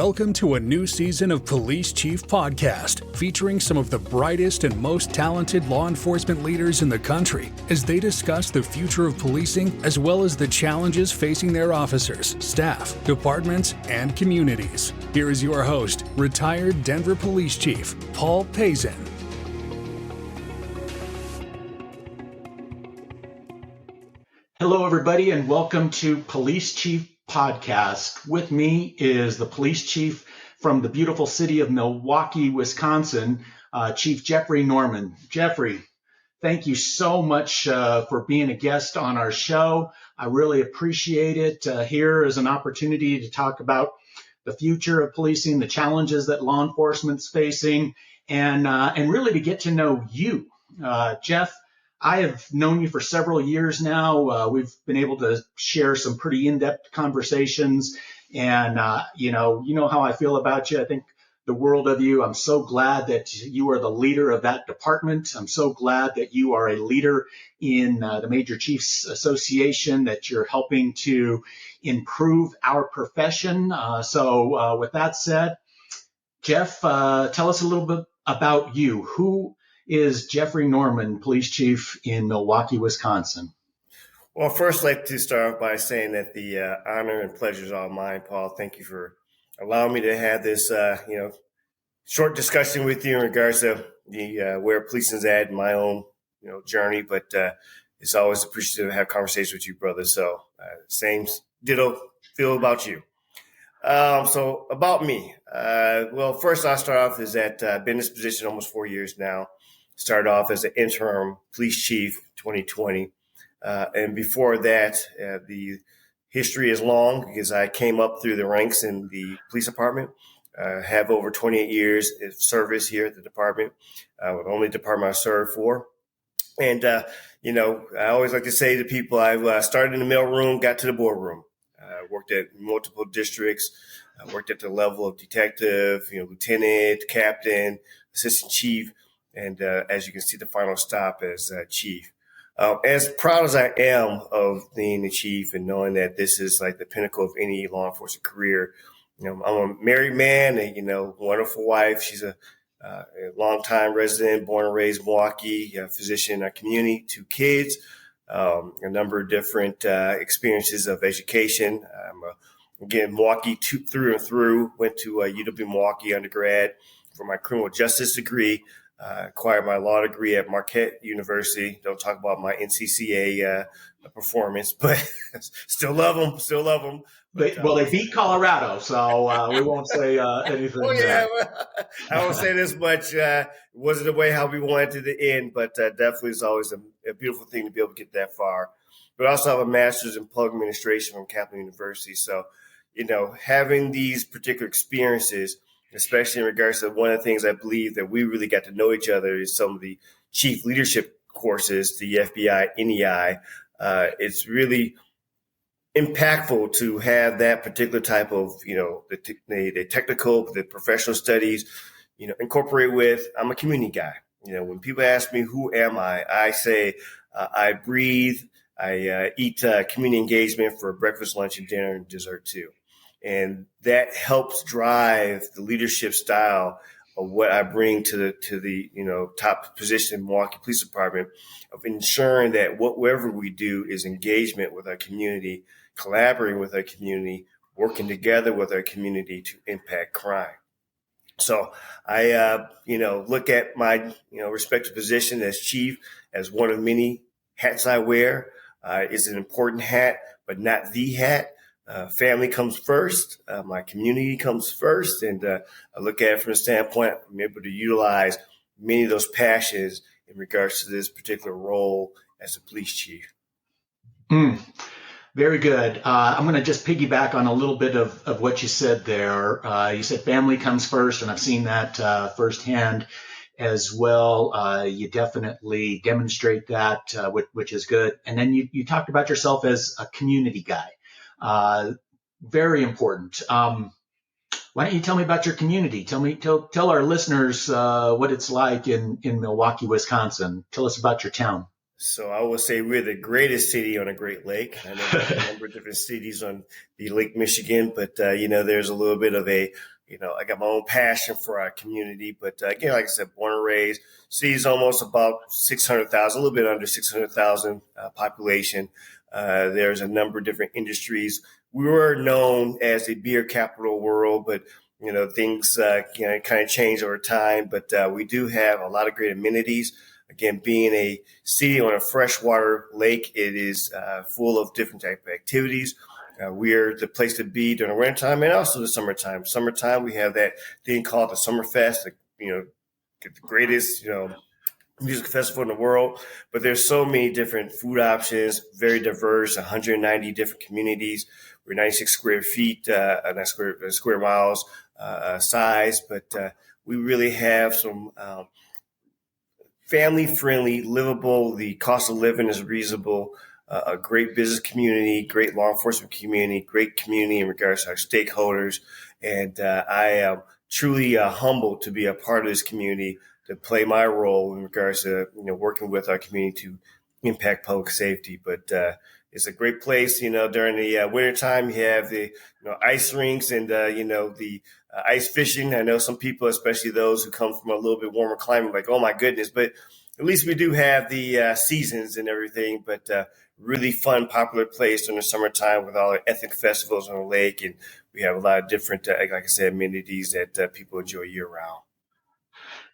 Welcome to a new season of Police Chief Podcast, featuring some of the brightest and most talented law enforcement leaders in the country as they discuss the future of policing as well as the challenges facing their officers, staff, departments, and communities. Here is your host, retired Denver Police Chief, Paul Pazin. Hello, everybody, and welcome to Police Chief Podcast. With me is the police chief from the beautiful city of Milwaukee, Wisconsin, Chief Jeffrey Norman. Jeffrey, thank you so much for being a guest on our show. I really appreciate it. Here is an opportunity to talk about the future of policing, the challenges that law enforcement's facing, and really to get to know you. Jeff, I have known you for several years now. We've been able to share some pretty in-depth conversations, and you know how I feel about you. I think the world of you. I'm so glad that you are the leader of that department. I'm so glad that you are a leader in the Major Chiefs Association, that you're helping to improve our profession. So with that said, Jeff, tell us a little bit about you. Who is Jeffrey Norman, police chief in Milwaukee, Wisconsin? Well, first, I'd like to start off by saying that the honor and pleasure is all mine, Paul. Thank you for allowing me to have this, short discussion with you in regards to the where policing is at in my own, journey. But it's always appreciative to have conversations with you, brother. So same ditto feel about you. So about me. Well, first I'll start off is that I've been in this position almost 4 years now. Started off as an interim police chief 2020. And before that, the history is long because I came up through the ranks in the police department. Have over 28 years of service here at the department, the only department I served for. And, I always like to say to people, I started in the mailroom, got to the boardroom. Worked at multiple districts, worked at the level of detective, lieutenant, captain, assistant chief, and as you can see, the final stop as chief. As proud as I am of being the chief and knowing that this is like the pinnacle of any law enforcement career, I'm a married man and, wonderful wife. She's a longtime resident, born and raised in Milwaukee, a physician in our community, 2 kids. A number of different experiences of education. Again, Milwaukee through and through. Went to UW-Milwaukee undergrad for my criminal justice degree. Acquired my law degree at Marquette University. Don't talk about my NCCA performance, but still love them. But, they beat Colorado, so we won't say anything. Oh, yeah. I won't say this much. It wasn't the way how we wanted to the end, but definitely it's always a beautiful thing to be able to get that far. But I also have a master's in public administration from Kaplan University. So, having these particular experiences, especially in regards to one of the things I believe that we really got to know each other is some of the chief leadership courses, the FBI, NEI. It's really impactful to have that particular type of, the technical, the professional studies, incorporate with, I'm a community guy. When people ask me, who am I say, I breathe, I eat community engagement for breakfast, lunch, and dinner, and dessert too. And that helps drive the leadership style of what I bring to the top position in Milwaukee Police Department, of ensuring that whatever we do is engagement with our community, collaborating with our community, working together with our community to impact crime. So I, look at my, respective position as chief as one of many hats I wear. It's an important hat, but not the hat. Family comes first. My community comes first. And I look at it from the standpoint, I'm able to utilize many of those passions in regards to this particular role as a police chief. Very good. I'm going to just piggyback on a little bit of what you said there. You said family comes first, and I've seen that firsthand as well. You definitely demonstrate that, which is good. And then you talked about yourself as a community guy. Very important. Why don't you tell me about your community? Tell our listeners what it's like in Milwaukee, Wisconsin. Tell us about your town. So I would say we're the greatest city on a Great Lake. I know there's a number of different cities on the Lake Michigan, but, there's a little bit of a I got my own passion for our community. But again, like I said, born and raised, city's almost about 600,000, a little bit under 600,000 population. There's a number of different industries. We were known as the beer capital world, but things kind of change over time. But we do have a lot of great amenities. Again, being a city on a freshwater lake, it is full of different type of activities. We're the place to be during the wintertime and also the summertime. Summertime, we have that thing called the Summerfest, the greatest, music festival in the world. But there's so many different food options, very diverse, 190 different communities. We're 96 square feet, not square miles size, but we really have some family-friendly, livable. The cost of living is reasonable. A great business community, great law enforcement community, great community in regards to our stakeholders. And I am truly humbled to be a part of this community, to play my role in regards to, working with our community to impact public safety. But it's a great place. During the wintertime, you have the ice rinks and, the ice fishing. I know some people, especially those who come from a little bit warmer climate, like, oh, my goodness. But at least we do have the seasons and everything. But really fun, popular place during the summertime with all the ethnic festivals on the lake. And we have a lot of different, like I said, amenities that people enjoy year round.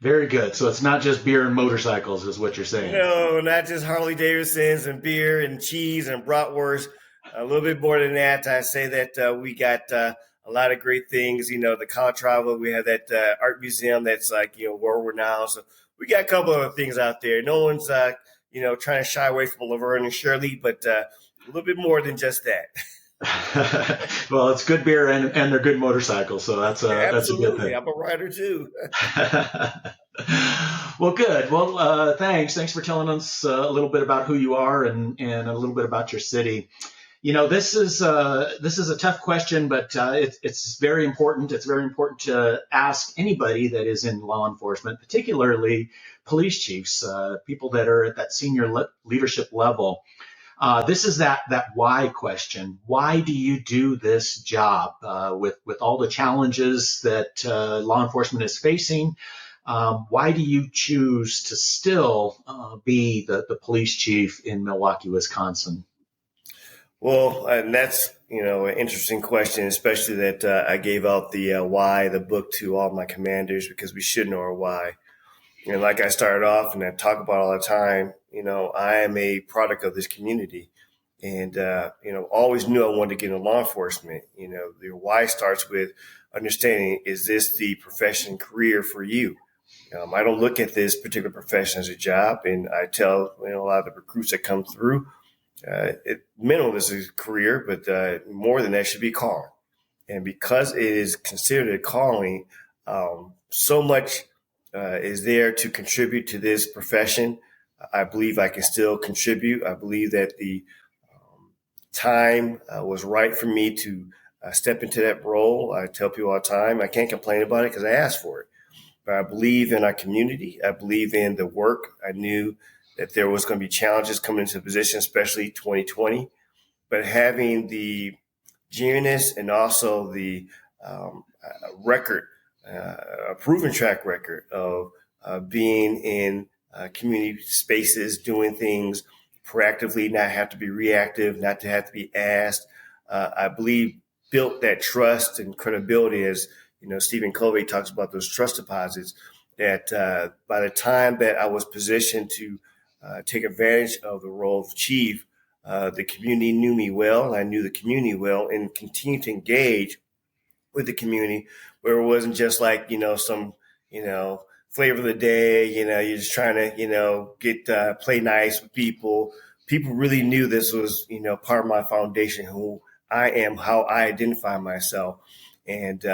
Very good. So it's not just beer and motorcycles is what you're saying. No, not just Harley Davidsons and beer and cheese and bratwurst. A little bit more than that. I say that we got a lot of great things. The College Travel, we have that art museum that's like, world renowned. So we got a couple of things out there. No one's, trying to shy away from Laverne and Shirley, but a little bit more than just that. Well, it's good beer and they're good motorcycles, so that's a good thing. I'm a rider too. Well, good. Well, thanks for telling us a little bit about who you are and a little bit about your city. This is a tough question, but it's very important. It's very important to ask anybody that is in law enforcement, particularly police chiefs, people that are at that senior leadership level. This is that why question. Why do you do this job with all the challenges that law enforcement is facing? Why do you choose to still be the police chief in Milwaukee, Wisconsin? Well, and that's, an interesting question, especially that I gave out the why, the book, to all my commanders, because we should know our why. Like I started off and I talk about all the time, I am a product of this community and, always knew I wanted to get into law enforcement. The why starts with understanding, is this the profession career for you? I don't look at this particular profession as a job, and I tell, a lot of the recruits that come through, minimum is a career, but more than that should be calling. And because it is considered a calling, so much is there to contribute to this profession. I believe I can still contribute. I believe that the time was right for me to step into that role. I tell people all the time, I can't complain about it because I asked for it. But I believe in our community. I believe in the work. I knew that there was going to be challenges coming into the position, especially 2020. But having the genuineness and also the record, a proven track record of being in community spaces, doing things proactively, not have to be reactive, not to have to be asked, I believe built that trust and credibility, as Stephen Covey talks about those trust deposits, that by the time that I was positioned to take advantage of the role of chief, the community knew me well. I knew the community well, and continued to engage with the community, where it wasn't just like, some, flavor of the day, you're just trying to, get, play nice with people. People really knew this was, part of my foundation, who I am, how I identify myself. And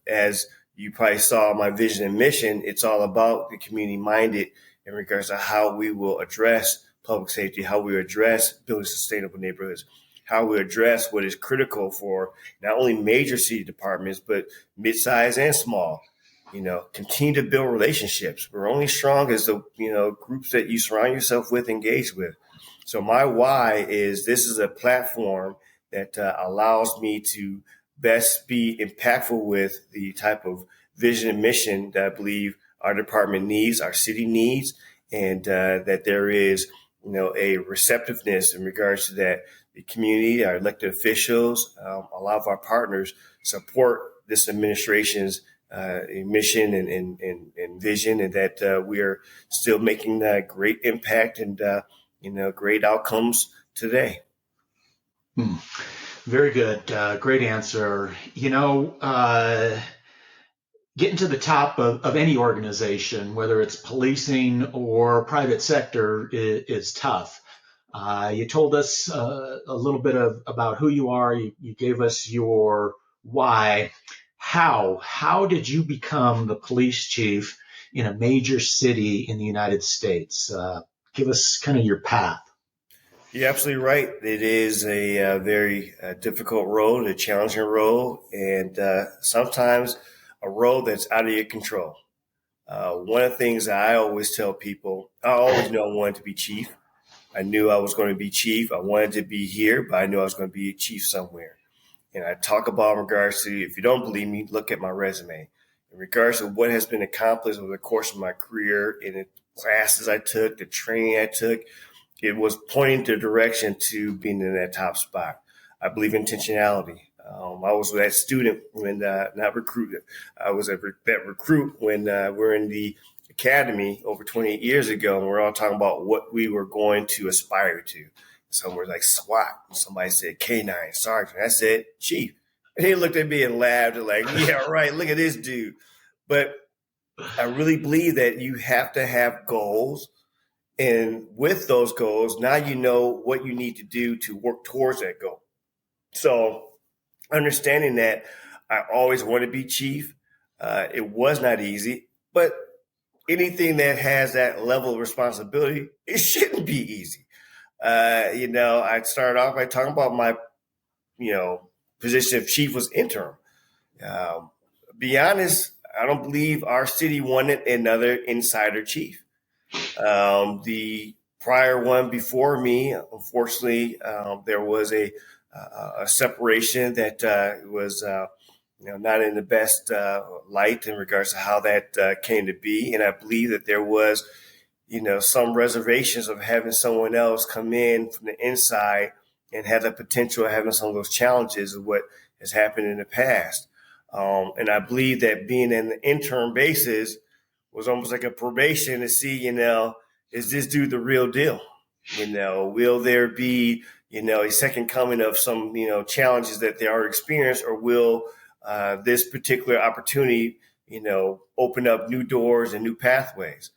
as you probably saw my vision and mission, it's all about the community minded in regards to how we will address public safety, how we address building sustainable neighborhoods, how we address what is critical for not only major city departments, but mid-size and small. Continue to build relationships. We're only strong as the, groups that you surround yourself with, engage with. So my why is, this is a platform that allows me to best be impactful with the type of vision and mission that I believe our department needs, our city needs, and that there is, a receptiveness in regards to that. The community, our elected officials, a lot of our partners support this administration's mission and vision, and that we are still making great impact and great outcomes today. Very good. Great answer. Getting to the top of any organization, whether it's policing or private sector, is tough. You told us a little bit about who you are. You gave us your why. How did you become the police chief in a major city in the United States? Give us kind of your path. You're absolutely right. It is a very difficult role, a challenging role, and sometimes a role that's out of your control. One of the things I always tell people, I always knew I wanted to be chief. I knew I was going to be chief. I wanted to be here, but I knew I was going to be a chief somewhere. And I talk about in regards to, if you don't believe me, look at my resume. In regards to what has been accomplished over the course of my career, in the classes I took, the training I took, it was pointing the direction to being in that top spot. I believe in intentionality. I was that student when, not recruited. I was that recruit when we're in the academy over 28 years ago, and we're all talking about what we were going to aspire to. Some were like SWAT. Somebody said K9, Sergeant. I said Chief. And they looked at me and laughed and like, yeah, right, look at this dude. But I really believe that you have to have goals. And with those goals, now you know what you need to do to work towards that goal. So understanding that I always want to be chief, it was not easy. But anything that has that level of responsibility, it shouldn't be easy. I started off by talking about my, position of chief was interim. Be honest, I don't believe our city wanted another insider chief. The prior one before me, unfortunately, there was a separation that was not in the best light in regards to how that came to be. And I believe that there was some reservations of having someone else come in from the inside and have the potential of having some of those challenges of what has happened in the past. And I believe that being in the interim basis was almost like a probation to see, is this dude the real deal? Will there be, a second coming of some, challenges that they already experienced, or will this particular opportunity, open up new doors and new pathways?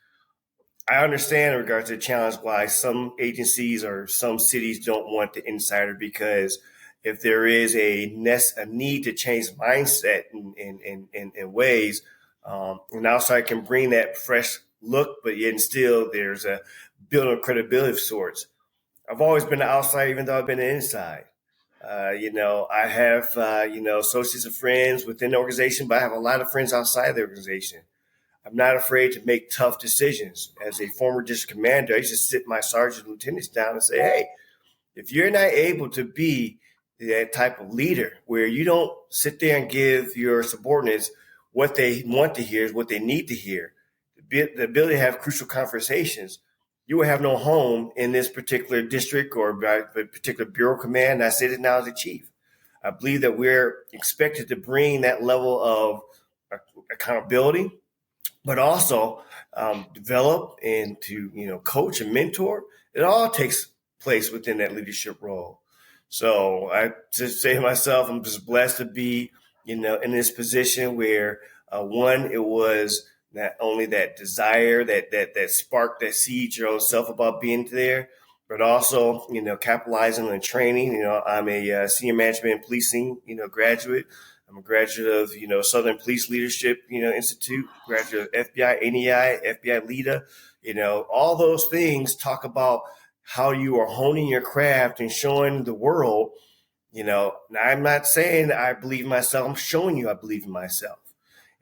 I understand in regards to the challenge why some agencies or some cities don't want the insider, because if there is a need to change mindset in ways, an outside can bring that fresh look, but yet still there's a building of credibility of sorts. I've always been the outside, even though I've been the inside. I have, associates and friends within the organization, but I have a lot of friends outside the organization. I'm not afraid to make tough decisions. As a former district commander, I used to sit my sergeant lieutenants down and say, hey, if you're not able to be that type of leader where you don't sit there and give your subordinates what they want to hear is what they need to hear, the ability to have crucial conversations, you will have no home in this particular district or particular bureau command. And I say it now as a chief. I believe that we're expected to bring that level of accountability, but also develop and to, coach and mentor. It all takes place within that leadership role. So I just say to myself, I'm just blessed to be, in this position where, one, it was not only that desire, that spark, that seed your own self about being there, but also, capitalizing on training. I'm a senior management and policing, graduate. I'm a graduate of, Southern Police Leadership, Institute, graduate of FBI, NEI, FBI LEEDA. All those things talk about how you are honing your craft and showing the world, now I'm not saying I believe in myself. I'm showing you I believe in myself.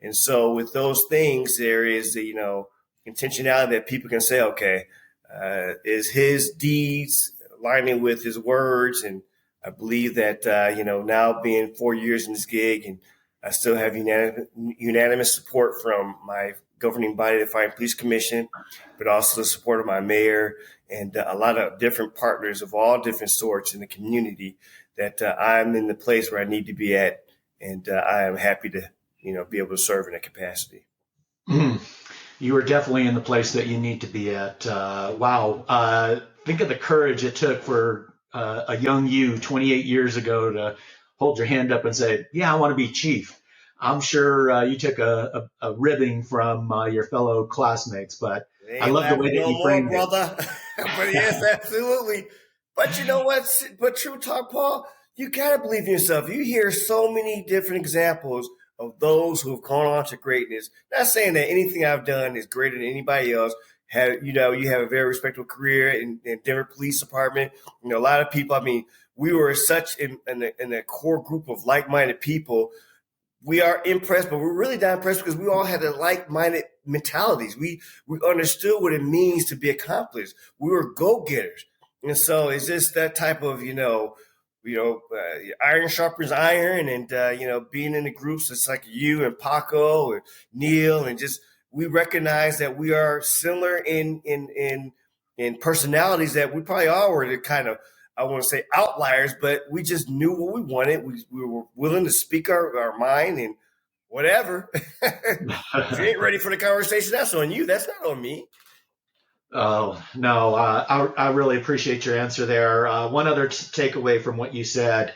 And so with those things, there is, intentionality that people can say, okay, is his deeds aligning with his words? And I believe that, now being 4 years in this gig, and I still have unanimous support from my governing body, the Fire and Police Commission, but also the support of my mayor and a lot of different partners of all different sorts in the community, that I'm in the place where I need to be at. And I am happy to, be able to serve in that capacity. You are definitely in the place that you need to be at. Wow. Think of the courage it took for a young you 28 years ago to hold your hand up and say, yeah, I want to be chief. I'm sure you took a ribbing from your fellow classmates, but I love the way that you framed it. Brother. But yes, absolutely. But you know what? But true talk, Paul, you got to believe in yourself. You hear so many different examples of those who have gone on to greatness. Not saying that anything I've done is greater than anybody else. You have a very respectable career in Denver Police Department. A lot of people, we were such in a core group of like-minded people. We are impressed, but we're really not impressed because we all had the like-minded mentalities. We understood what it means to be accomplished. We were go-getters. And so it's just that type of, iron sharpens iron, and, being in the groups, it's like you and Paco or Neil, and just, we recognize that we are similar in personalities, that we probably all were the kind of, I want to say outliers, but we just knew what we wanted. We were willing to speak our mind and whatever. If you ain't ready for the conversation, that's on you. That's not on me. Oh, no, I really appreciate your answer there. One other takeaway from what you said,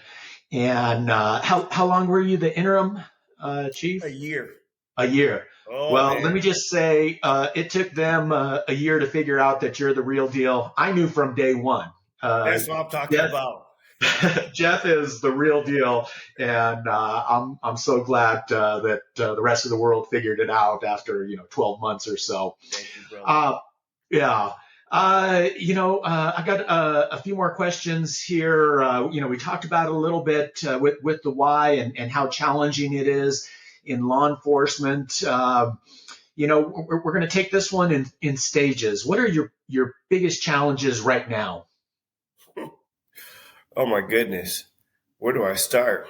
and how long were you the interim chief? A year. A year. Oh, well, man. Let me just say, it took them a year to figure out that you're the real deal. I knew from day one. That's what I'm talking about. Jeff is the real deal, and I'm so glad that the rest of the world figured it out after 12 months or so. Thank you, brother. Yeah. I got a few more questions here. We talked about it a little bit with the why and how challenging it is in law enforcement. We're going to take this one in stages. What are your biggest challenges right now? Oh, my goodness. Where do I start?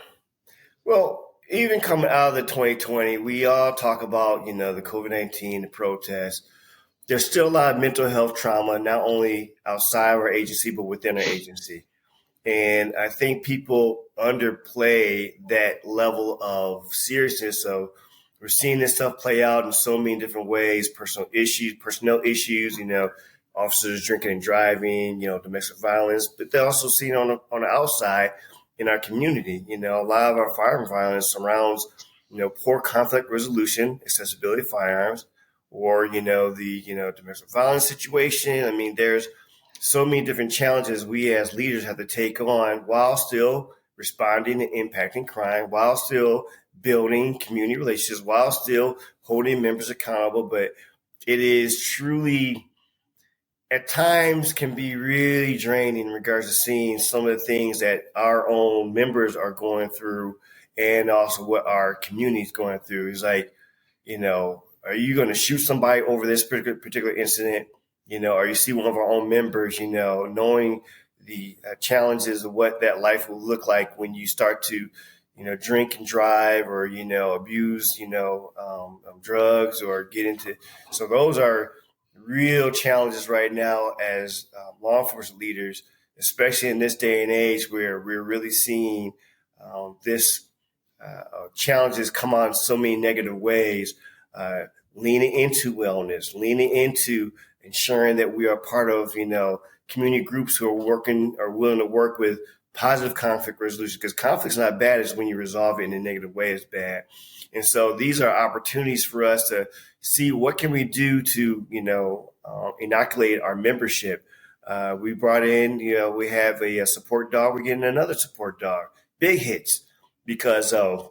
Well, even coming out of the 2020, we all talk about, the COVID-19, the protests. There's still a lot of mental health trauma, not only outside our agency, but within our agency. And I think people underplay that level of seriousness. So we're seeing this stuff play out in so many different ways, personnel issues, officers drinking and driving, domestic violence, but they're also seen on the outside in our community. A lot of our firearm violence surrounds, poor conflict resolution, accessibility of firearms, or, the domestic violence situation. There's so many different challenges we as leaders have to take on while still responding and impacting crime, while still building community relationships, while still holding members accountable. But it is truly, at times, can be really draining in regards to seeing some of the things that our own members are going through, and also what our community is going through. It's like, are you going to shoot somebody over this particular incident? Or you see one of our own members, knowing the challenges of what that life will look like when you start to, drink and drive, or, abuse, drugs, or get into. So those are real challenges right now as law enforcement leaders, especially in this day and age where we're really seeing this challenges come on so many negative ways. Leaning into wellness, leaning into ensuring that we are part of, community groups who are willing to work with positive conflict resolution, because conflict's not bad. It's when you resolve it in a negative way, it's bad. And so these are opportunities for us to see what can we do to, inoculate our membership. We brought in, we have a support dog. We're getting another support dog. Big hits because of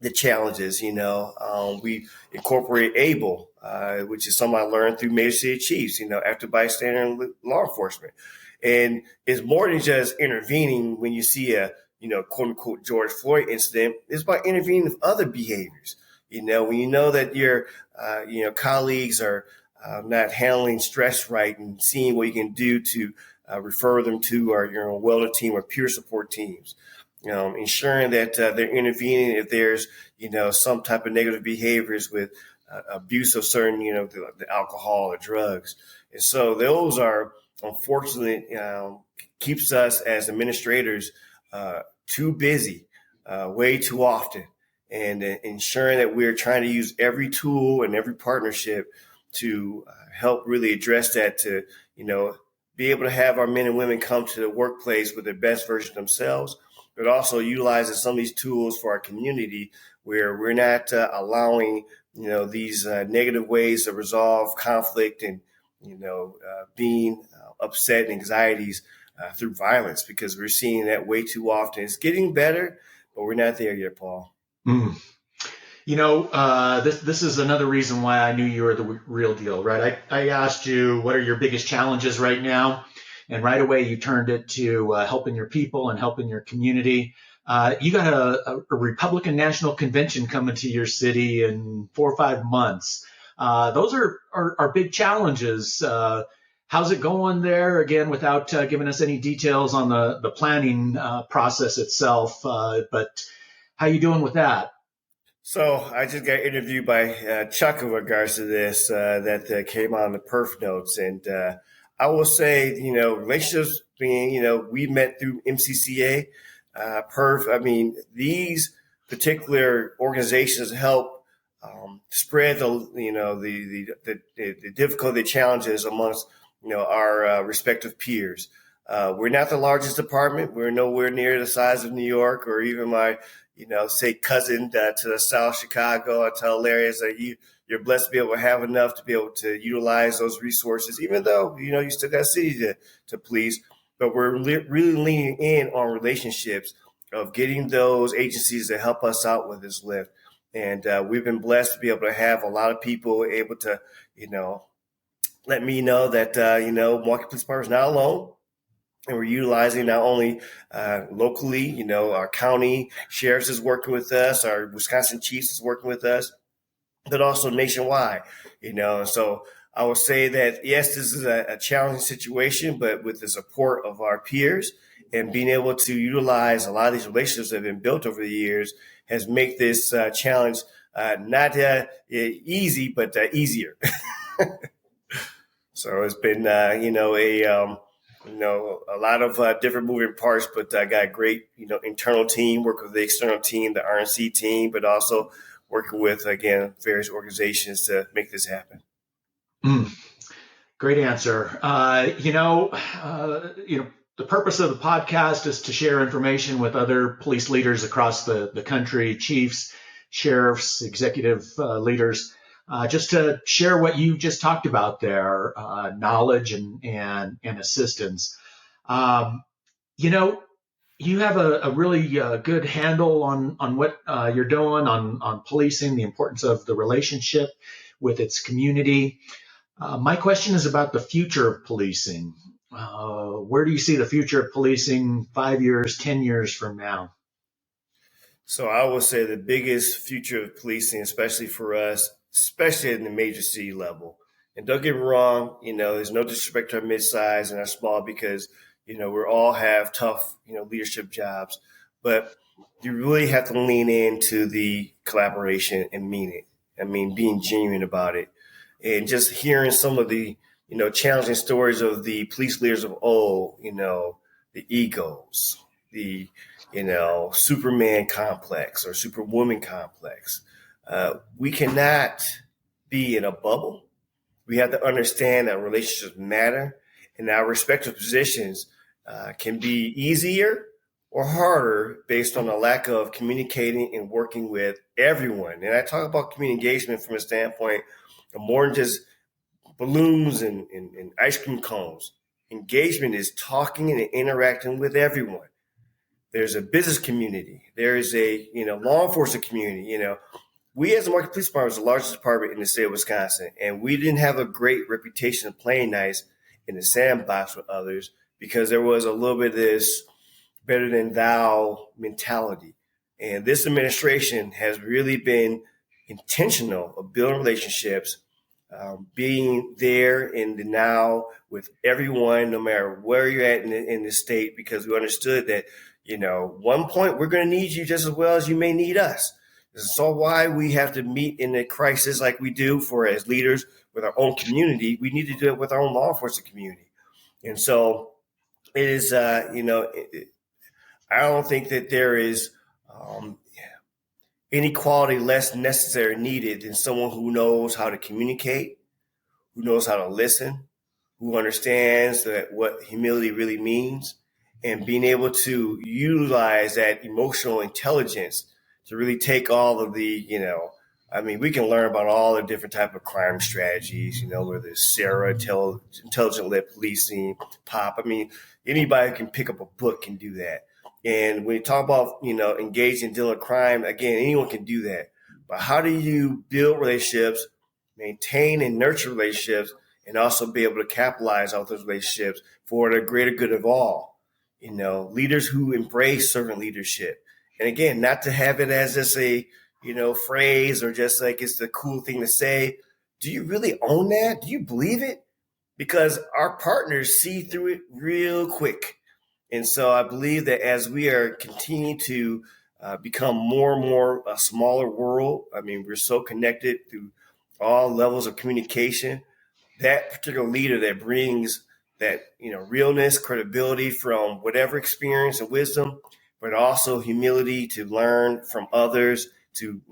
the challenges. We incorporate ABLE, which is something I learned through Major City Chiefs, active bystander and law enforcement. And it's more than just intervening when you see a, quote unquote, George Floyd incident. It's about intervening with other behaviors. When you know that your, colleagues are not handling stress right, and seeing what you can do to refer them to our wellness team or peer support teams. Ensuring that they're intervening if there's, some type of negative behaviors with abuse of certain, the alcohol or drugs. And so those are, unfortunately, keeps us as administrators too busy way too often, and ensuring that we're trying to use every tool and every partnership to help really address that, to, be able to have our men and women come to the workplace with their best version of themselves, but also utilizing some of these tools for our community where we're not allowing, these negative ways to resolve conflict and, being upset and anxieties through violence, because we're seeing that way too often. It's getting better, but we're not there yet, Paul. Mm. This is another reason why I knew you were the real deal, right? I asked you, what are your biggest challenges right now? And right away, you turned it to helping your people and helping your community. You got a Republican National Convention coming to your city in 4 or 5 months. Those are big challenges. How's it going there? Again, without giving us any details on the planning process itself, but how you doing with that? So I just got interviewed by Chuck in regards to this that came on the perf notes. And I will say, relationships being, we met through MCCA, perf. I mean, these particular organizations help spread the difficulty challenges amongst, our respective peers. We're not the largest department. We're nowhere near the size of New York or even my, say cousin to the South Chicago. I tell hilarious that you're blessed to be able to have enough to be able to utilize those resources, even though, you still got a city to police. But we're really leaning in on relationships of getting those agencies to help us out with this lift. And we've been blessed to be able to have a lot of people able to, let me know that, Milwaukee Police Department is not alone. And we're utilizing not only locally, our county sheriffs is working with us, our Wisconsin chiefs is working with us, but also nationwide, And so I will say that, yes, this is a challenging situation, but with the support of our peers and being able to utilize a lot of these relationships that have been built over the years has made this challenge not easy, but easier. So it's been, a lot of different moving parts, but I got a great, internal team, working with the external team, the RNC team, but also working with, again, various organizations to make this happen. Great answer. The purpose of the podcast is to share information with other police leaders across the country, chiefs, sheriffs, executive leaders, just to share what you just talked about there, knowledge and assistance. You have a really good handle on what you're doing on policing, the importance of the relationship with its community. My question is about the future of policing. Where do you see the future of policing 5 years, 10 years from now? So I would say the biggest future of policing, especially for us, especially in the major city level. And don't get me wrong, there's no disrespect to our midsize and our small, because, we all have tough, leadership jobs. But you really have to lean into the collaboration and mean it. I mean, being genuine about it. And just hearing some of the, challenging stories of the police leaders of old, the egos, the, Superman complex or Superwoman complex. We cannot be in a bubble. We have to understand that relationships matter, and our respective positions can be easier or harder based on the lack of communicating and working with everyone. And I talk about community engagement from a standpoint of more than just balloons and ice cream cones. Engagement is talking and interacting with everyone. There's a business community. There is a, law enforcement community. We as the Milwaukee Police Department was the largest department in the state of Wisconsin, and we didn't have a great reputation of playing nice in the sandbox with others because there was a little bit of this better than thou mentality. And this administration has really been intentional of building relationships, being there in the now with everyone, no matter where you're at in the state, because we understood that, one point we're going to need you just as well as you may need us. So why we have to meet in a crisis like we do for as leaders with our own community, we need to do it with our own law enforcement community. And so it is, I don't think that there is any quality less necessary needed than someone who knows how to communicate, who knows how to listen, who understands that what humility really means, and being able to utilize that emotional intelligence to really take all of the, we can learn about all the different type of crime strategies, whether it's Sarah, intelligent-led policing, POP. Anybody who can pick up a book can do that. And when you talk about, engaging in dealing with crime, again, anyone can do that. But how do you build relationships, maintain and nurture relationships, and also be able to capitalize off those relationships for the greater good of all? Leaders who embrace servant leadership. And again, not to have it as just a, phrase or just like it's the cool thing to say. Do you really own that? Do you believe it? Because our partners see through it real quick. And so I believe that as we are continuing to become more and more a smaller world, we're so connected through all levels of communication, that particular leader that brings that, realness, credibility from whatever experience and wisdom, but also humility to learn from others, to,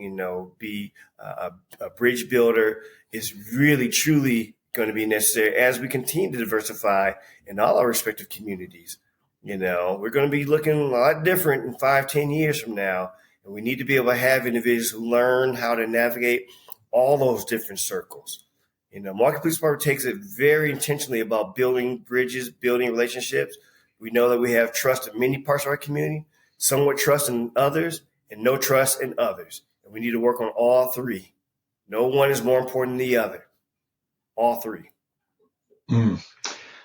be a bridge builder is really, truly going to be necessary as we continue to diversify in all our respective communities. We're going to be looking a lot different in 5-10 years from now. And we need to be able to have individuals who learn how to navigate all those different circles. Milwaukee Police Department takes it very intentionally about building bridges, building relationships. We know that we have trust in many parts of our community, somewhat trust in others, and no trust in others. And we need to work on all three. No one is more important than the other. All three.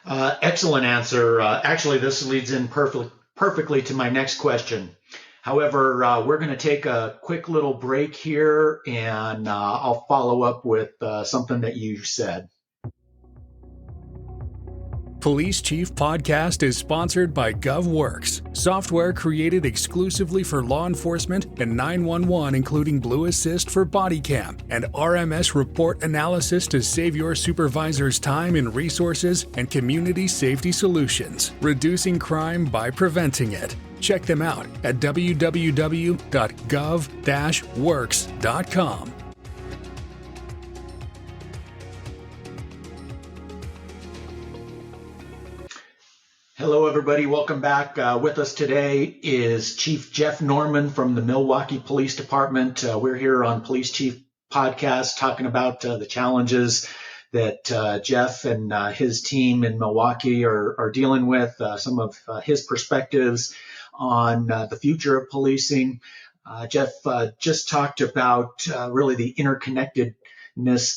Excellent answer. Actually, this leads in perfectly to my next question. However, we're going to take a quick little break here, and I'll follow up with something that you said. Police Chief Podcast is sponsored by GovWorks, software created exclusively for law enforcement and 911, including Blue Assist for body cam and RMS report analysis to save your supervisor's time and resources, and community safety solutions, reducing crime by preventing it. Check them out at www.gov-works.com. Hello, everybody. Welcome back. With us today is Chief Jeff Norman from the Milwaukee Police Department. We're here on Police Chief Podcast talking about the challenges that Jeff and his team in Milwaukee are dealing with, some of his perspectives on the future of policing. Jeff just talked about really the interconnectedness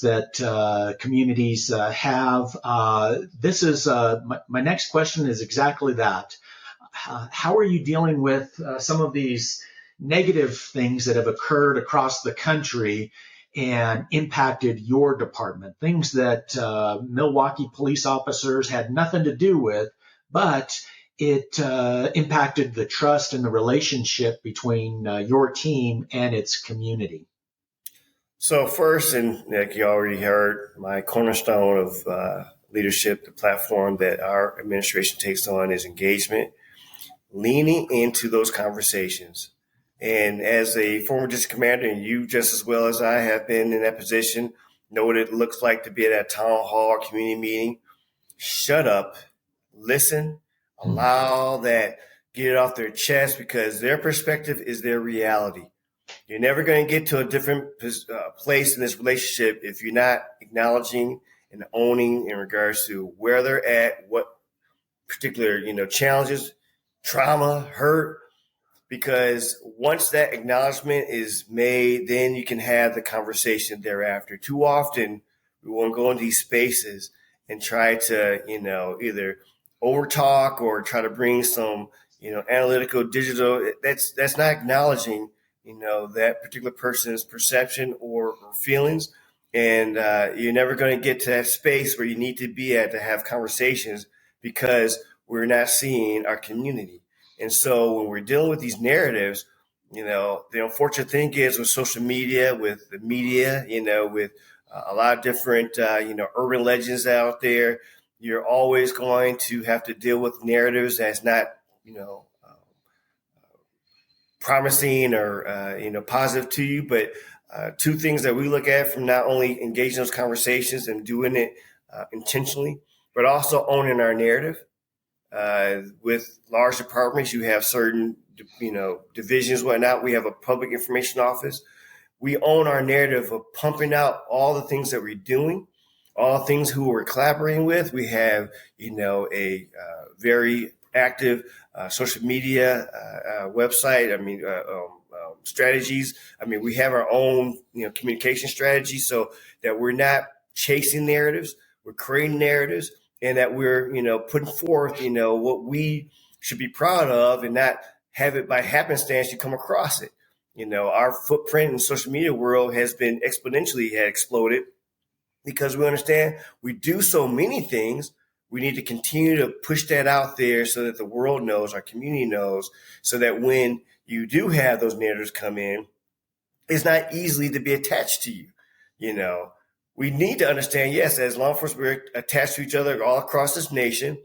that communities have. This is my next question is exactly that. How are you dealing with some of these negative things that have occurred across the country and impacted your department? Things that Milwaukee police officers had nothing to do with, but it impacted the trust and the relationship between your team and its community. So first, and like you already heard, my cornerstone of leadership, the platform that our administration takes on is engagement, leaning into those conversations. And as a former district commander, and you just as well as I have been in that position, know what it looks like to be at a town hall or community meeting. Shut up, listen, allow that, get it off their chest, because their perspective is their reality. You're never going to get to a different place in this relationship if you're not acknowledging and owning in regards to where they're at, what particular, challenges, trauma, hurt. Because once that acknowledgement is made, then you can have the conversation thereafter. Too often, we won't go into these spaces and try to, either overtalk or try to bring some, analytical, digital. That's not acknowledging, that particular person's perception or feelings. And you're never going to get to that space where you need to be at to have conversations because we're not seeing our community. And so when we're dealing with these narratives, the unfortunate thing is with social media, with the media, with a lot of different, urban legends out there, you're always going to have to deal with narratives that's not, promising or, positive to you. But two things that we look at from not only engaging those conversations and doing it intentionally, but also owning our narrative. With large departments, you have certain, divisions, whatnot. We have a public information office. We own our narrative of pumping out all the things that we're doing, all the things who we're collaborating with. We have, a very active social media website. Strategies. We have our own, communication strategy so that we're not chasing narratives. We're creating narratives, and that we're, putting forth, what we should be proud of, and not have it by happenstance you come across it. Our footprint in the social media world has been exponentially exploded because we understand we do so many things. We need to continue to push that out there so that the world knows, our community knows, so that when you do have those narratives come in, it's not easily to be attached to you. We need to understand, yes, as law enforcement, we're attached to each other all across this nation,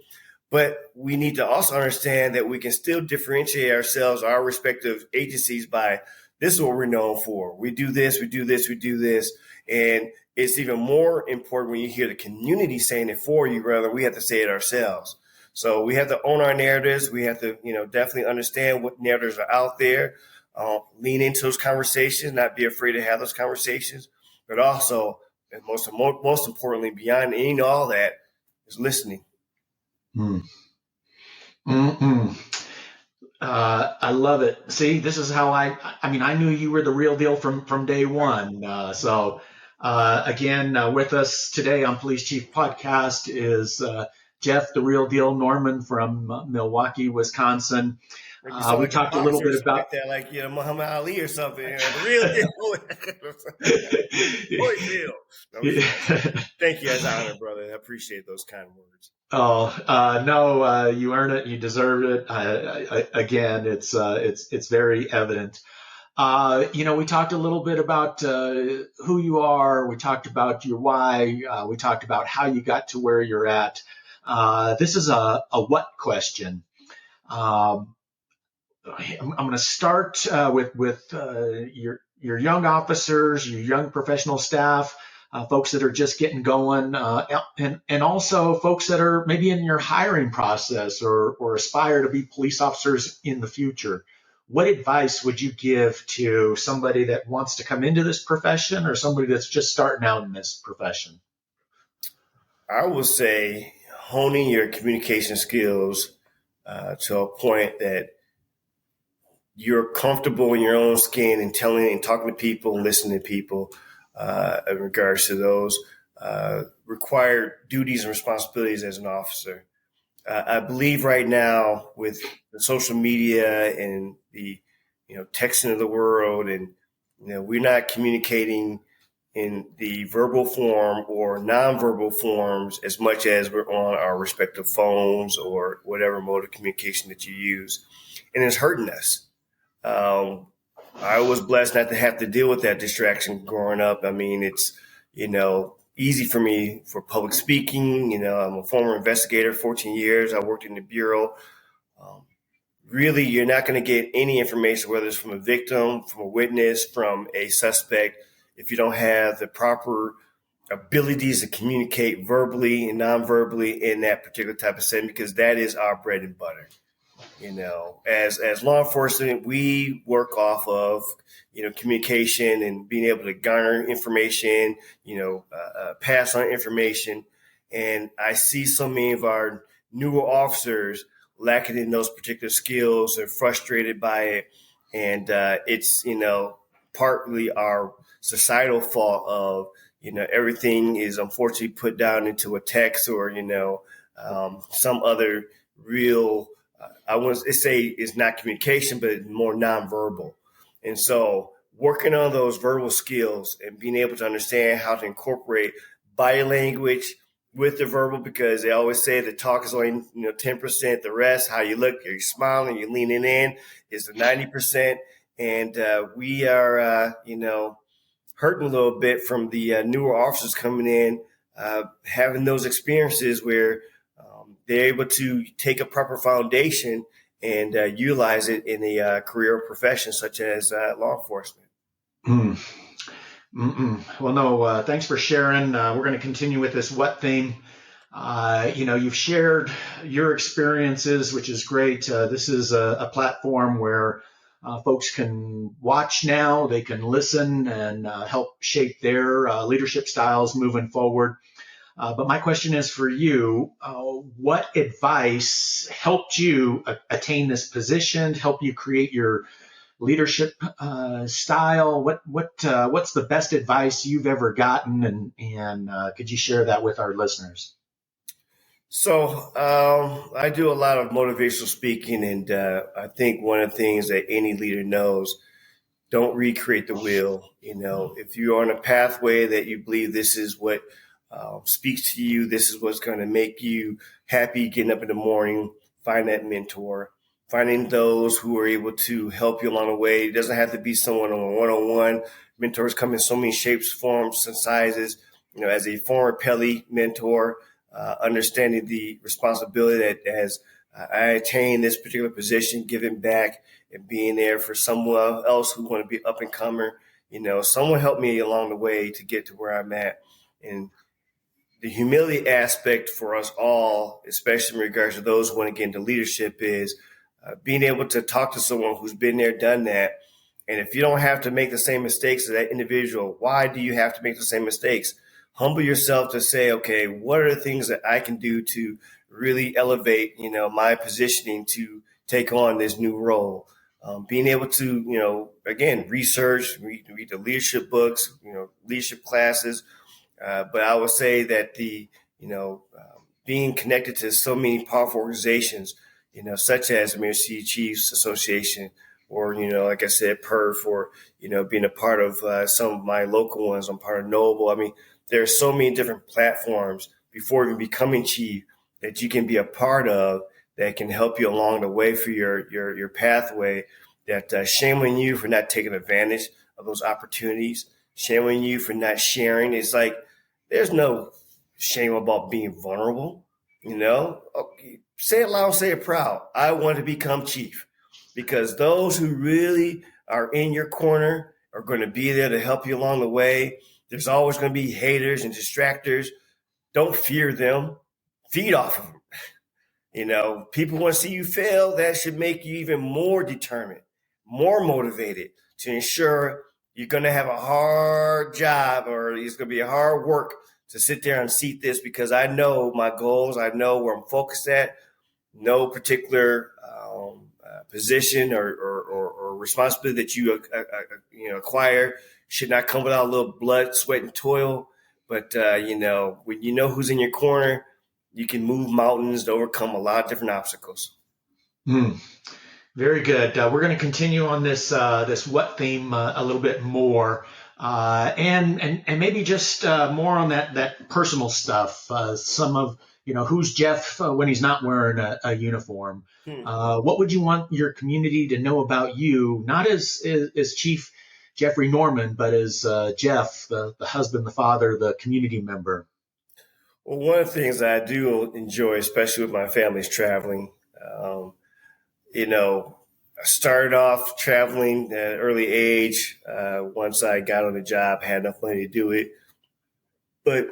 but we need to also understand that we can still differentiate ourselves, our respective agencies, by this is what we're known for. We do this, we do this, we do this. And it's even more important when you hear the community saying it for you, rather we have to say it ourselves. So we have to own our narratives. We have to, definitely understand what narratives are out there, lean into those conversations, not be afraid to have those conversations, but also, and most importantly, beyond any and all that, is listening. I love it. See, this is how I knew you were the real deal from day one. Again, with us today on Police Chief Podcast is Jeff, the real deal Norman from Milwaukee, Wisconsin. We talked a little bit about that, like Muhammad Ali or something. The real deal. Thank you, as honor, brother. I appreciate those kind of words. No, you earn it. You deserve it. Again, it's very evident. We talked a little bit about who you are. We talked about your why. We talked about how you got to where you're at. This is a what question. I'm going to start with your young officers, your young professional staff, folks that are just getting going, and also folks that are maybe in your hiring process or aspire to be police officers in the future. What advice would you give to somebody that wants to come into this profession or somebody that's just starting out in this profession? I would say honing your communication skills to a point that you're comfortable in your own skin and telling and talking to people and listening to people in regards to those required duties and responsibilities as an officer. I believe right now with the social media and the texting of the world, and we're not communicating in the verbal form or nonverbal forms as much as we're on our respective phones or whatever mode of communication that you use, and it's hurting us. I was blessed not to have to deal with that distraction growing up. It's easy for me for public speaking. I'm a former investigator, 14 years. I worked in the bureau. Really, you're not going to get any information, whether it's from a victim, from a witness, from a suspect, if you don't have the proper abilities to communicate verbally and non-verbally in that particular type of setting, because that is our bread and butter. As law enforcement, we work off of, communication and being able to garner information, pass on information. And I see so many of our newer officers lacking in those particular skills. They're frustrated by it. And it's, partly our societal fault of, everything is unfortunately put down into a text or, some other real I wouldn't say it's not communication, but more nonverbal. And so working on those verbal skills and being able to understand how to incorporate body language with the verbal, because they always say the talk is only 10%. The rest, how you look, you're smiling, you're leaning in, is the 90%. And we are, hurting a little bit from the newer officers coming in, having those experiences where they're able to take a proper foundation and utilize it in a career or profession such as law enforcement. Well, no, thanks for sharing. We're going to continue with this what theme. You've shared your experiences, which is great. This is a platform where folks can watch now, they can listen and help shape their leadership styles moving forward. But my question is for you, what advice helped you attain this position, help you create your leadership style? What's the best advice you've ever gotten, and could you share that with our listeners? So I do a lot of motivational speaking, and I think one of the things that any leader knows, don't recreate the wheel. If you're on a pathway that you believe this is what speaks to you, this is what's going to make you happy getting up in the morning, find that mentor. Finding those who are able to help you along the way. It doesn't have to be someone on a one-on-one. Mentors come in so many shapes, forms, and sizes. As a former Pele mentor, understanding the responsibility that as I attain this particular position, giving back and being there for someone else who want to be up and comer. Someone helped me along the way to get to where I'm at. And the humility aspect for us all, especially in regards to those who want to get into leadership, is being able to talk to someone who's been there, done that. And if you don't have to make the same mistakes as that individual, why do you have to make the same mistakes? Humble yourself to say, okay, what are the things that I can do to really elevate, my positioning to take on this new role? Being able to, again, research, read the leadership books, leadership classes. But I would say that being connected to so many powerful organizations, such as American Chiefs Association, or, like I said, PERF, or, being a part of some of my local ones. I'm part of Noble. I mean, there are so many different platforms before even becoming chief that you can be a part of that can help you along the way for your pathway. That shame on you for not taking advantage of those opportunities. Shame on you for not sharing. It's like there's no shame about being vulnerable. Okay, say it loud, say it proud. I want to become chief, because those who really are in your corner are going to be there to help you along the way. There's always going to be haters and distractors. Don't fear them. Feed off of them. People want to see you fail. That should make you even more determined, more motivated to ensure you're going to have a hard job, or it's going to be a hard work to sit there and seat this, because I know my goals. I know where I'm focused at. No particular position or responsibility that you acquire should not come without a little blood, sweat, and toil. But when you know who's in your corner, you can move mountains to overcome a lot of different obstacles. Very good. We're going to continue on this what theme a little bit more, and maybe just more on that personal stuff. Some of who's Jeff when he's not wearing a uniform. What would you want your community to know about you, not as Chief Jeffrey Norman, but as Jeff, the husband, the father, the community member? Well, one of the things that I do enjoy, especially with my family, is traveling. I started off traveling at an early age. Once I got on the job, had enough money to do it. But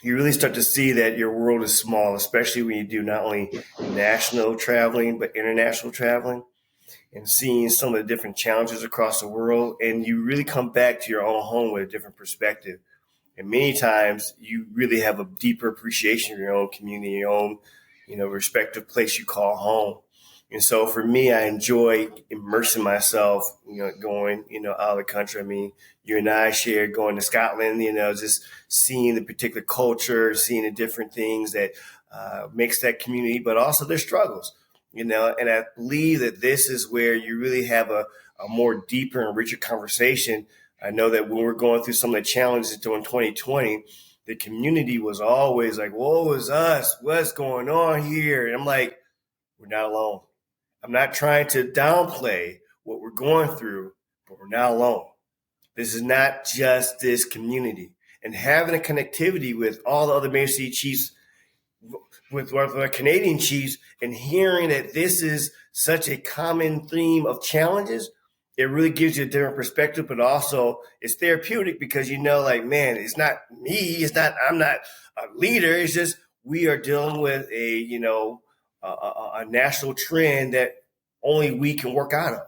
you really start to see that your world is small, especially when you do not only national traveling, but international traveling, and seeing some of the different challenges across the world. And you really come back to your own home with a different perspective. And many times you really have a deeper appreciation of your own community, your own, respective place you call home. And so for me, I enjoy immersing myself, going, out of the country. I mean, you and I shared going to Scotland, just seeing the particular culture, seeing the different things that makes that community, but also their struggles, and I believe that this is where you really have a a more deeper and richer conversation. I know that when we're going through some of the challenges during 2020, the community was always like, "Woe is us, what's going on here?" And I'm like, we're not alone. I'm not trying to downplay what we're going through, but we're not alone. This is not just this community. And having a connectivity with all the other major city chiefs, with our Canadian chiefs, and hearing that this is such a common theme of challenges, it really gives you a different perspective, but also it's therapeutic because like, man, it's not me, I'm not a leader. It's just we are dealing with a national trend that only we can work out of.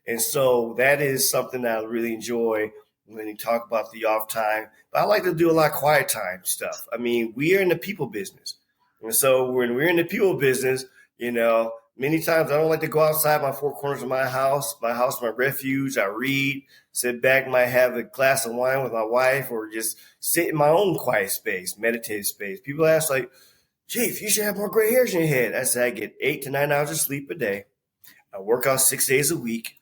And so that is something that I really enjoy when you talk about the off time. But I like to do a lot of quiet time stuff. I mean, we are in the people business. And so when we're in the people business, many times I don't like to go outside my four corners of my house, my refuge. I read, sit back, might have a glass of wine with my wife, or just sit in my own quiet space, meditative space. People ask like, Chief, you should have more gray hairs in your head. I said, I get 8 to 9 hours of sleep a day. I work out 6 days a week,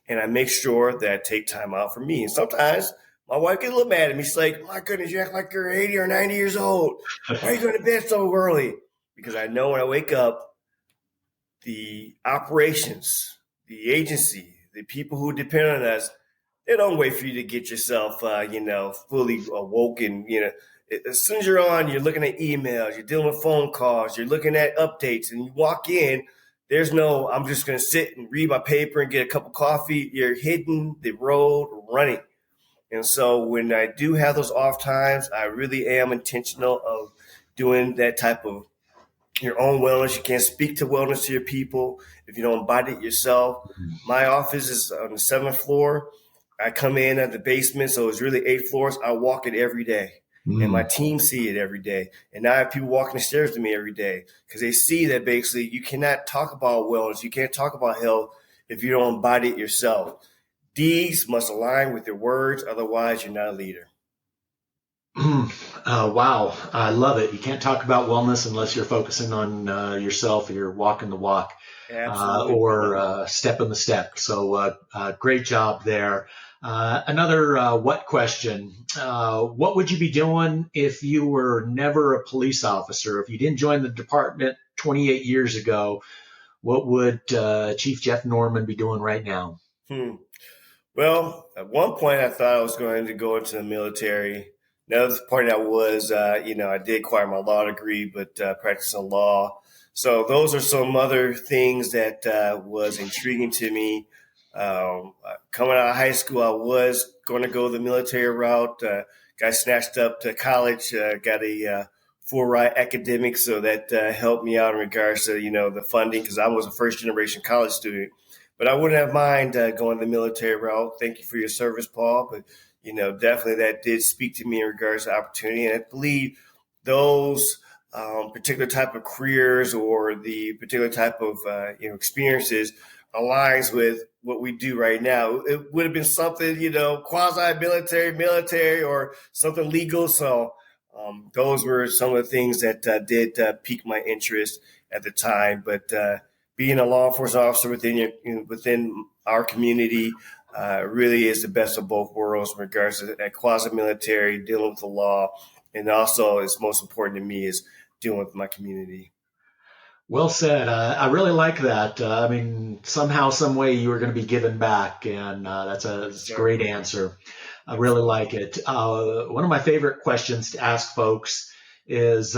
and I make sure that I take time out for me. And sometimes my wife gets a little mad at me. She's like, my goodness, you act like you're 80 or 90 years old. Why are you going to bed so early? Because I know when I wake up, the operations, the agency, the people who depend on us, they don't wait for you to get yourself, fully awoken. As soon as you're on, you're looking at emails, you're dealing with phone calls, you're looking at updates, and you walk in, there's no, I'm just going to sit and read my paper and get a cup of coffee. You're hitting the road running. And so when I do have those off times, I really am intentional of doing that type of your own wellness. You can't speak to wellness to your people if you don't embody it yourself. My office is on the 7th floor. I come in at the basement, so it's really 8 floors. I walk it every day. And my team see it every day. And now I have people walking the stairs to me every day because they see that basically you cannot talk about wellness. You can't talk about health if you don't embody it yourself. Deeds must align with your words. Otherwise, you're not a leader. Wow. I love it. You can't talk about wellness unless you're focusing on yourself, or you're walking the walk, or stepping the step. So great job there. Another what question. What would you be doing if you were never a police officer? If you didn't join the department 28 years ago, what would Chief Jeff Norman be doing right now? Well, at one point I thought I was going to go into the military. Another point I was, I did acquire my law degree, but practicing law. So those are some other things that was intriguing to me. Coming out of high school, I was going to go the military route. Got snatched up to college, got a full ride academic, so that helped me out in regards to, the funding, because I was a first generation college student. But I wouldn't have mind going the military route. Thank you for your service, Paul. But, definitely that did speak to me in regards to opportunity. And I believe those particular type of careers or the particular type of, experiences aligns with what we do right now. It would have been something, quasi-military, or something legal. So those were some of the things that did pique my interest at the time. But being a law enforcement officer within our community really is the best of both worlds in regards to that quasi-military, dealing with the law, and also, it's most important to me, is dealing with my community. Well said. I really like that. Somehow, some way you were going to be giving back, and that's a great answer. I really like it. One of my favorite questions to ask folks is,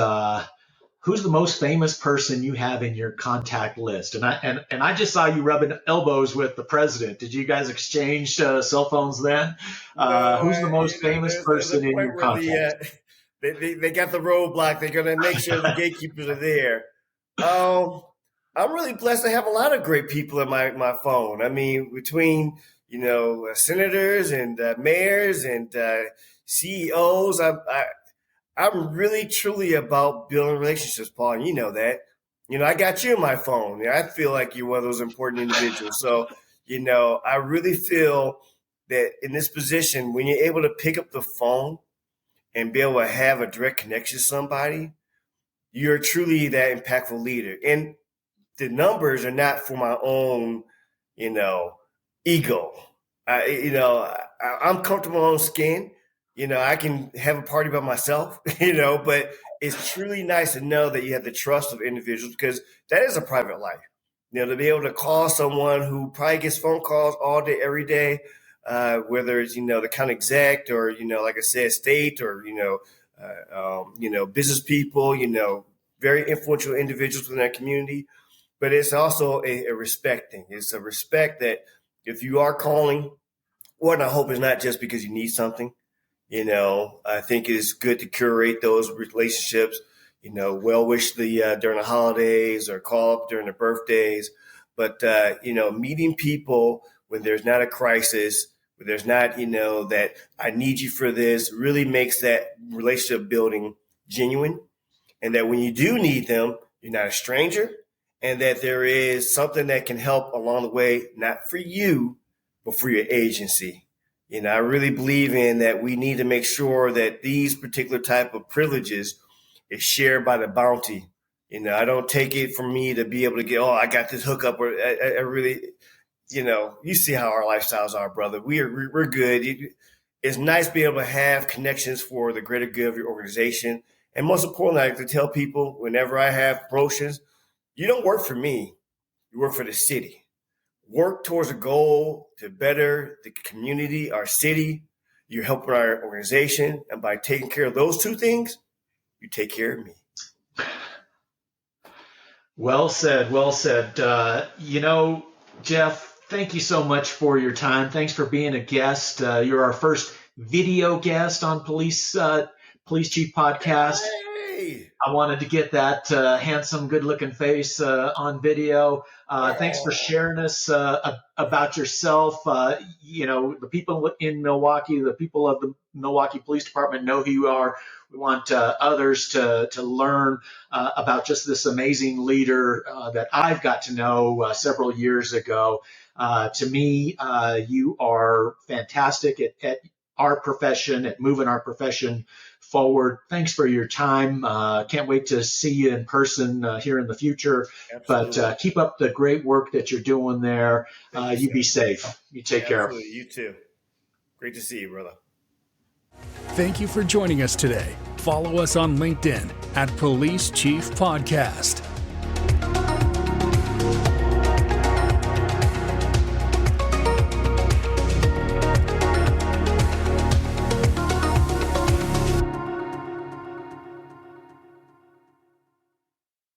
who's the most famous person you have in your contact list? And I just saw you rubbing elbows with the president. Did you guys exchange cell phones then? Who's the most famous person in your contact? They got the roadblock. They're going to make sure the gatekeepers are there. I'm really blessed to have a lot of great people in my phone. I mean, between, senators and mayors and CEOs, I'm really truly about building relationships, Paul. And you know that. I got you in my phone. I feel like you're one of those important individuals. So, I really feel that in this position, when you're able to pick up the phone and be able to have a direct connection to somebody, you're truly that impactful leader. And the numbers are not for my own, ego. I'm comfortable in my own skin. I can have a party by myself, but it's truly nice to know that you have the trust of individuals, because that is a private life. To be able to call someone who probably gets phone calls all day, every day, whether it's, the county exec or, like I said, state or, business people, very influential individuals within that community. But it's also a respecting. It's a respect that if you are calling, what I hope is not just because you need something. I think it's good to curate those relationships, well wish during the holidays or call up during the birthdays. But, meeting people when there's not a crisis, when there's not, that I need you for this, really makes that relationship building genuine. And that when you do need them, you're not a stranger, and that there is something that can help along the way, not for you, but for your agency. I really believe in that we need to make sure that these particular type of privileges is shared by the bounty. I don't take it from me to be able to get, I got this hookup, or I really, you see how our lifestyles are, brother. We're good. It's nice to be able to have connections for the greater good of your organization. And most importantly, I like to tell people whenever I have promotions, you don't work for me, you work for the city. Work towards a goal to better the community, our city. You're helping our organization. And by taking care of those two things, you take care of me. Well said. Well said. Jeff, thank you so much for your time. Thanks for being a guest. You're our first video guest on Police Chief Podcast. Hey. I wanted to get that handsome, good-looking face on video. Thanks for sharing us about yourself. The people in Milwaukee, the people of the Milwaukee Police Department know who you are. We want others to learn about just this amazing leader that I've got to know several years ago. To me, you are fantastic at our profession, at moving our profession forward. Thanks for your time. Can't wait to see you in person here in the future. Absolutely. But keep up the great work that you're doing there. You be safe. You take care. You too. Great to see you, brother. Thank you for joining us today. Follow us on LinkedIn at Police Chief Podcast.